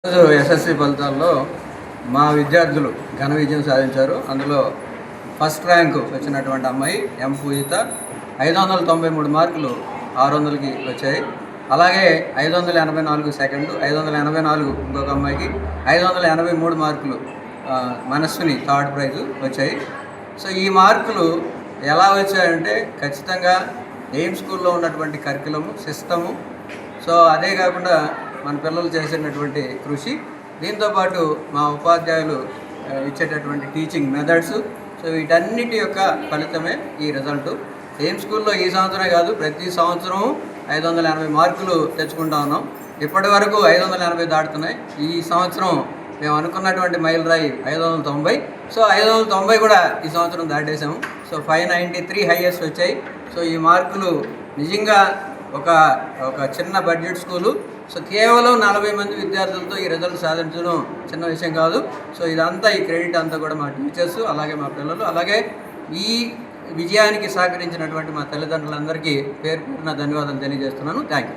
ఈరోజు ఎస్ఎస్సి ఫలితాల్లో మా విద్యార్థులు ఘన విజయం సాధించారు. అందులో ఫస్ట్ ర్యాంకు వచ్చినటువంటి అమ్మాయి ఎం పూజిత 593 మార్కులు 600కి వచ్చాయి. అలాగే 584 సెకండ్, 584 ఇంకొక అమ్మాయికి 583 మార్కులు మనస్విని థర్డ్ ప్రైజు వచ్చాయి. సో ఈ మార్కులు ఎలా వచ్చాయంటే ఖచ్చితంగా ఎయిమ్ స్కూల్లో ఉన్నటువంటి కరికులము సిస్టము, సో అదే కాకుండా మన పిల్లలు చేసినటువంటి కృషి, దీంతోపాటు మా ఉపాధ్యాయులు ఇచ్చేటటువంటి టీచింగ్ మెథడ్స్, సో వీటన్నిటి యొక్క ఫలితమే ఈ రిజల్టు. ఎయిమ్ స్కూల్లో ఈ సంవత్సరమే కాదు, ప్రతి సంవత్సరం 580 మార్కులు తెచ్చుకుంటా ఉన్నాం. ఇప్పటి వరకు 580 దాటుతున్నాయి. ఈ సంవత్సరం మేము అనుకున్నటువంటి మైల్ రాయి 590. సో 590 కూడా ఈ సంవత్సరం దాటేసాము. సో 593 హైయెస్ట్ వచ్చాయి. సో ఈ మార్కులు నిజంగా ఒక చిన్న బడ్జెట్ స్కూలు, సో కేవలం 40 మంది విద్యార్థులతో ఈ రిజల్ట్ సాధించడం చిన్న విషయం కాదు. సో ఇదంతా ఈ క్రెడిట్ అంతా కూడా మా టీచర్స్, అలాగే మా పిల్లలు, అలాగే ఈ విజయానికి సహకరించినటువంటి మా తల్లిదండ్రులందరికీ పేరు పేరున ధన్యవాదాలు తెలియజేస్తున్నాను. Thank you.